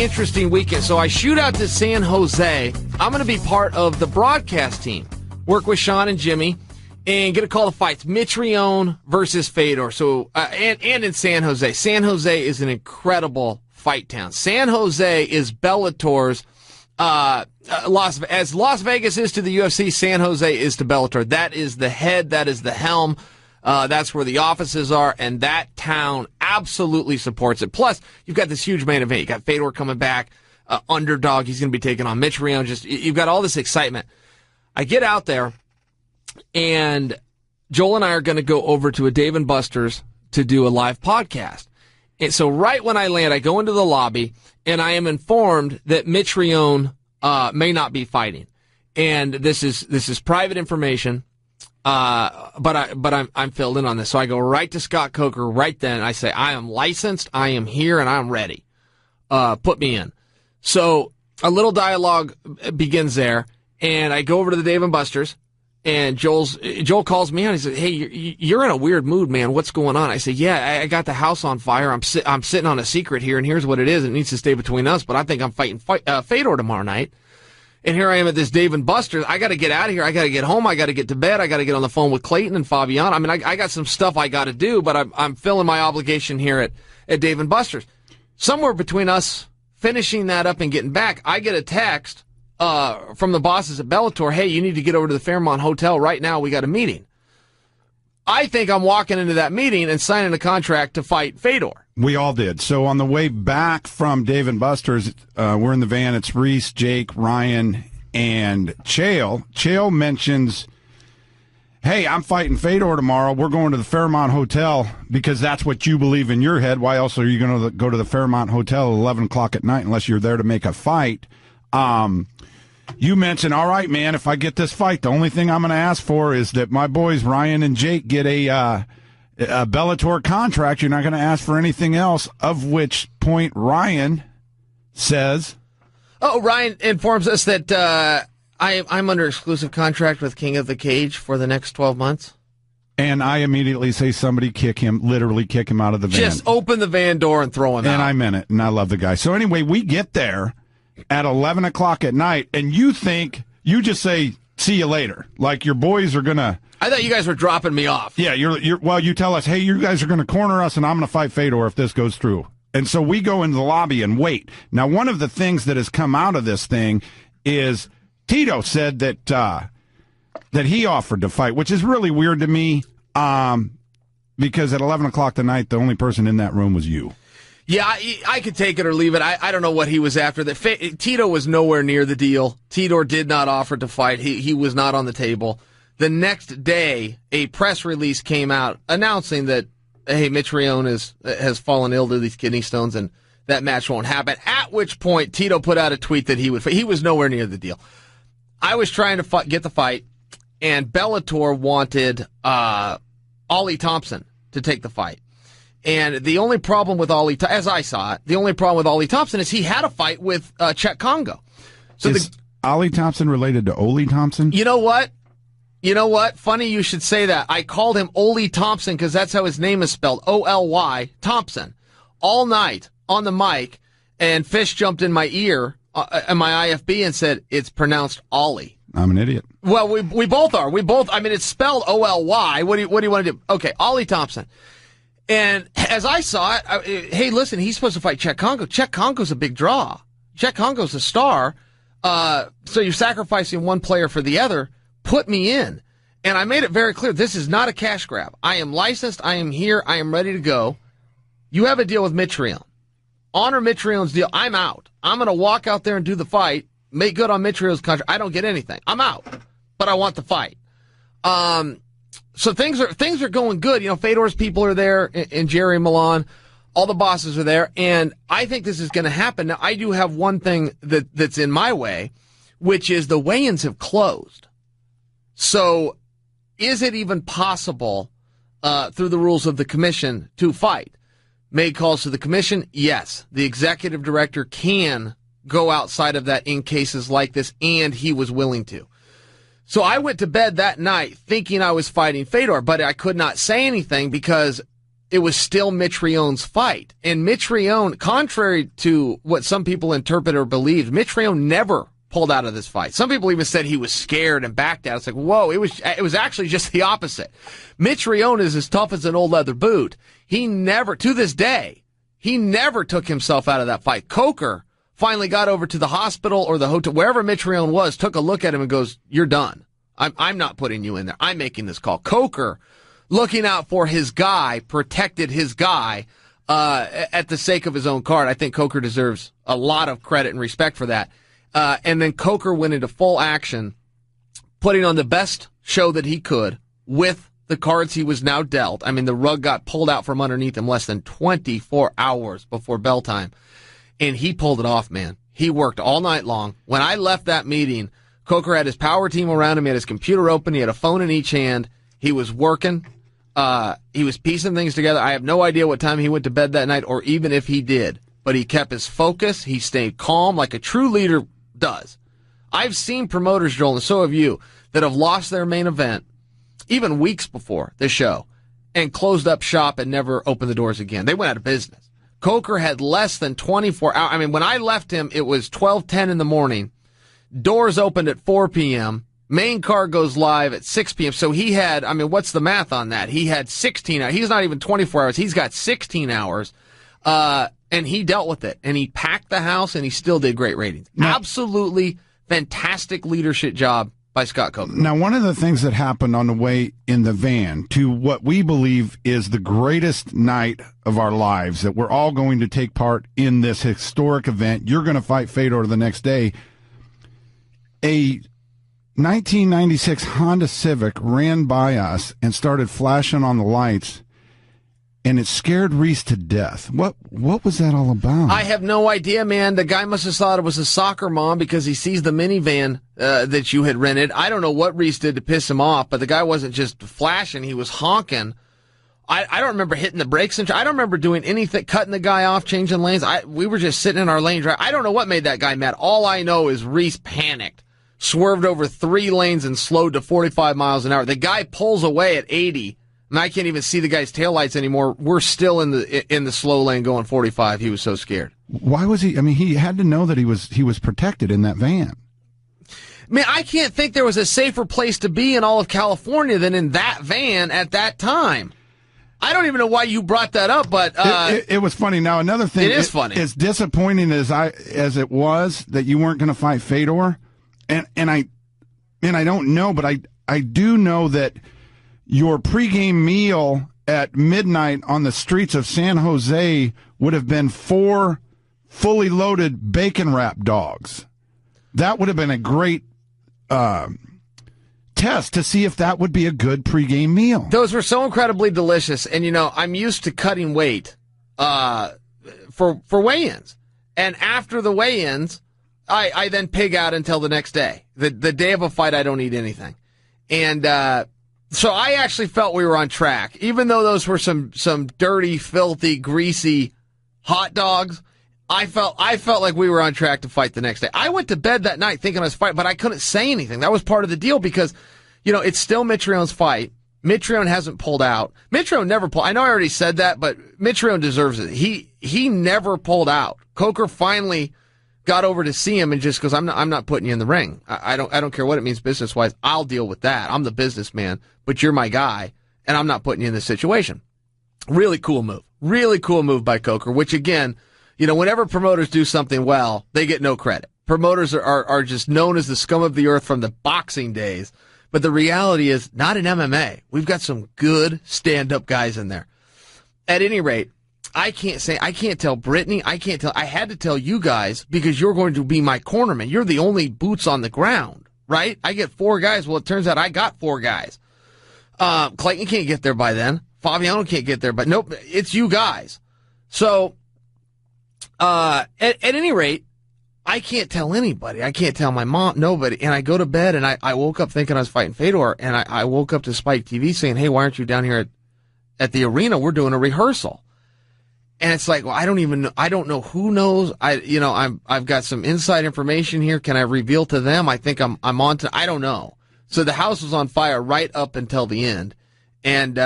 interesting weekend. So I shoot out to San Jose. I'm going to be part of the broadcast team, work with Sean and Jimmy, and get a call to fights. Mitrione versus Fedor. So, and in San Jose. San Jose is an incredible fight town. San Jose is Bellator's, as Las Vegas is to the UFC, San Jose is to Bellator. That is the head, that is the helm. That's where the offices are, and that town absolutely supports it. Plus, you've got this huge main event. You got Fedor coming back, underdog. He's going to be taking on Mitrione. Just you've got all this excitement. I get out there, and Joel and I are going to go over to a Dave & Buster's to do a live podcast. And so right when I land, I go into the lobby, and I am informed that Mitrione may not be fighting. And this is private information. But I'm filled in on this. So I go right to Scott Coker right then. I say, I am licensed, I am here, and I'm ready. Put me in. So a little dialogue begins there, and I go over to the Dave & Buster's, and Joel calls me out. He says, hey, you're in a weird mood, man. What's going on? I say, yeah, I got the house on fire. I'm sitting on a secret here, and here's what it is. It needs to stay between us, but I think I'm fighting Fedor tomorrow night. And here I am at this Dave & Buster's. I got to get out of here. I got to get home. I got to get to bed. I got to get on the phone with Clayton and Fabian. I mean, I got some stuff I got to do, but I'm filling my obligation here at Dave & Buster's. Somewhere between us finishing that up and getting back, I get a text from the bosses at Bellator. Hey, you need to get over to the Fairmont Hotel right now. We got a meeting. I think I'm walking into that meeting and signing a contract to fight Fedor. We all did. So on the way back from Dave & Buster's, we're in the van. It's Reese, Jake, Ryan, and Chael. Chael mentions, hey, I'm fighting Fedor tomorrow. We're going to the Fairmont Hotel because that's what you believe in your head. Why else are you going to go to the Fairmont Hotel at 11 o'clock at night unless you're there to make a fight? You mentioned, all right, man, if I get this fight, the only thing I'm going to ask for is that my boys, Ryan and Jake, get a Bellator contract. You're not going to ask for anything else, of which point Ryan says... Oh, Ryan informs us that I'm under exclusive contract with King of the Cage for the next 12 months. And I immediately say somebody literally kick him out of the van. Just open the van door and throw him out. And I meant it, and I love the guy. So anyway, we get there at 11 o'clock at night, and you just say, see you later. Like your boys are going to... I thought you guys were dropping me off. Yeah, you tell us, hey, you guys are going to corner us, and I'm going to fight Fedor if this goes through. And so we go into the lobby and wait. Now, one of the things that has come out of this thing is Tito said that he offered to fight, which is really weird to me because at 11 o'clock tonight, the only person in that room was you. Yeah, I could take it or leave it. I don't know what he was after. Tito was nowhere near the deal. Tito did not offer to fight. He was not on the table. The next day, a press release came out announcing that, hey, Mitrione has fallen ill to these kidney stones and that match won't happen. At which point, Tito put out a tweet that he would fight. He was nowhere near the deal. I was trying to get the fight, and Bellator wanted Ollie Thompson to take the fight. And the only problem with Ollie, as I saw it, the only problem with Ollie Thompson is he had a fight with Chet Congo. So is Ollie Thompson related to Ole Thompson? You know what? Funny you should say that. I called him Ole Thompson because that's how his name is spelled, O-L-Y, Thompson, all night on the mic, and Fish jumped in my ear, in my IFB, and said, it's pronounced Ollie. I'm an idiot. Well, we both are. I mean, it's spelled O-L-Y. What do you want to do? Okay, Ollie Thompson. And as I saw it, hey, listen, he's supposed to fight Chet Congo. Chet Congo's a big draw. Chet Congo's a star. So you're sacrificing one player for the other. Put me in. And I made it very clear, this is not a cash grab. I am licensed. I am here. I am ready to go. You have a deal with Mitrione. Honor Mitrione's deal. I'm out. I'm going to walk out there and do the fight, make good on Mitrione's contract. I don't get anything. I'm out. But I want the fight. So things are going good. You know, Fedor's people are there, and Jerry Milan, all the bosses are there, and I think this is going to happen. Now, I do have one thing that's in my way, which is the weigh-ins have closed. So, is it even possible through the rules of the commission to fight? Made calls to the commission? Yes. The executive director can go outside of that in cases like this, and he was willing to. So I went to bed that night thinking I was fighting Fedor, but I could not say anything because it was still Mitrione's fight. And Mitrione, contrary to what some people interpret or believe, Mitrione never pulled out of this fight. Some people even said he was scared and backed out. It's like, whoa, it was actually just the opposite. Mitrione is as tough as an old leather boot. He never, to this day, he never took himself out of that fight. Coker finally got over to the hospital or the hotel, wherever Mitrione was, took a look at him and goes, you're done. I'm not putting you in there. I'm making this call. Coker, looking out for his guy, protected his guy at the sake of his own card. I think Coker deserves a lot of credit and respect for that. And then Coker went into full action, putting on the best show that he could with the cards he was now dealt. I mean, the rug got pulled out from underneath him less than 24 hours before bell time. And he pulled it off, man. He worked all night long. When I left that meeting, Coker had his power team around him. He had his computer open. He had a phone in each hand. He was working. He was piecing things together. I have no idea what time he went to bed that night or even if he did. But he kept his focus. He stayed calm like a true leader does. I've seen promoters, Joel, and so have you, that have lost their main event even weeks before the show and closed up shop and never opened the doors again. They went out of business. Coker had less than 24 hours. I mean, when I left him, it was 12:10 in the morning. Doors opened at 4 p.m. Main card goes live at 6 p.m. So he had, I mean, what's the math on that? He had 16 hours. He's not even 24 hours. He's got 16 hours. And he dealt with it. And he packed the house, and he still did great ratings. Now, absolutely fantastic leadership job by Scott Coker. Now, one of the things that happened on the way in the van to what we believe is the greatest night of our lives, that we're all going to take part in this historic event. You're going to fight Fedor the next day. A 1996 Honda Civic ran by us and started flashing on the lights, and it scared Reese to death. What was that all about? I have no idea, man. The guy must have thought it was a soccer mom because he sees the minivan that you had rented. I don't know what Reese did to piss him off, but the guy wasn't just flashing. He was honking. I don't remember hitting the brakes. I don't remember doing anything, cutting the guy off, changing lanes. We were just sitting in our lane. I don't know what made that guy mad. All I know is Reese panicked, swerved over 3 lanes, and slowed to 45 miles an hour. The guy pulls away at 80. And I can't even see the guy's taillights anymore. We're still in the slow lane going 45. He was so scared. Why was he? I mean, he had to know that he was protected in that van. Man, I can't think there was a safer place to be in all of California than in that van at that time. I don't even know why you brought that up, but it was funny. Now, another thing, it is funny. As disappointing as it was that you weren't going to fight Fedor, and I don't know, but I do know that your pregame meal at midnight on the streets of San Jose would have been 4 fully loaded bacon wrap dogs. That would have been a great test to see if that would be a good pregame meal. Those were so incredibly delicious. And, I'm used to cutting weight for weigh-ins. And after the weigh-ins, I then pig out until the next day. The day of a fight, I don't eat anything. And so I actually felt we were on track. Even though those were some dirty, filthy, greasy hot dogs, I felt like we were on track to fight the next day. I went to bed that night thinking I was fighting, but I couldn't say anything. That was part of the deal because, it's still Mitrione's fight. Mitrione hasn't pulled out. Mitrione never pulled. I know I already said that, but Mitrione deserves it. He never pulled out. Coker finally got over to see him and just goes, I'm not putting you in the ring. I don't care what it means business wise. I'll deal with that. I'm the businessman, but you're my guy, and I'm not putting you in this situation. Really cool move. Really cool move by Coker, which again, whenever promoters do something well, they get no credit. Promoters are just known as the scum of the earth from the boxing days. But the reality is, not in MMA. We've got some good stand-up guys in there. At any rate, I can't tell Brittany, I had to tell you guys because you're going to be my cornerman. You're the only boots on the ground, right? I get 4 guys. Well, it turns out I got 4 guys. Clayton can't get there by then. Fabiano can't get there, but nope, it's you guys. So, at any rate, I can't tell anybody. I can't tell my mom, nobody. And I go to bed and I woke up thinking I was fighting Fedor, and I woke up to Spike TV saying, hey, why aren't you down here at the arena? We're doing a rehearsal. And it's like, well, I don't know who knows. I've got some inside information here. Can I reveal to them? I think I'm on to, I don't know. So the house was on fire right up until the end. And,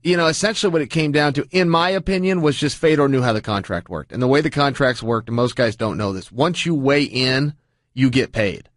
essentially what it came down to, in my opinion, was just Fedor knew how the contract worked. And the way the contracts worked, and most guys don't know this, once you weigh in, you get paid.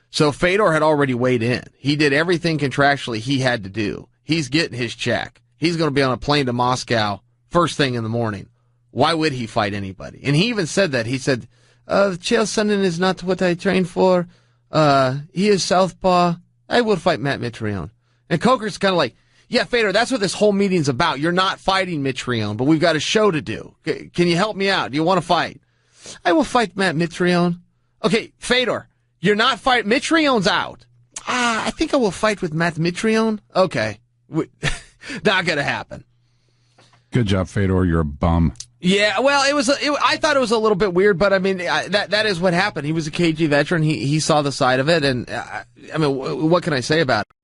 So Fedor had already weighed in. He did everything contractually he had to do. He's getting his check. He's going to be on a plane to Moscow first thing in the morning. Why would he fight anybody? And he even said that. He said, Chael Sonnen is not what I trained for. He is southpaw. I will fight Matt Mitrione. And Coker's kind of like, yeah, Fedor, that's what this whole meeting's about. You're not fighting Mitrione, but we've got a show to do. Can you help me out? Do you want to fight? I will fight Matt Mitrione. Okay, Fedor, you're not fighting. Mitrione's out. I think I will fight with Matt Mitrione. Okay. Not going to happen. Good job, Fedor. You're a bum. Yeah, well, I thought it was a little bit weird, but I mean, that is what happened. He was a KG veteran. He saw the side of it, and I mean, what can I say about it?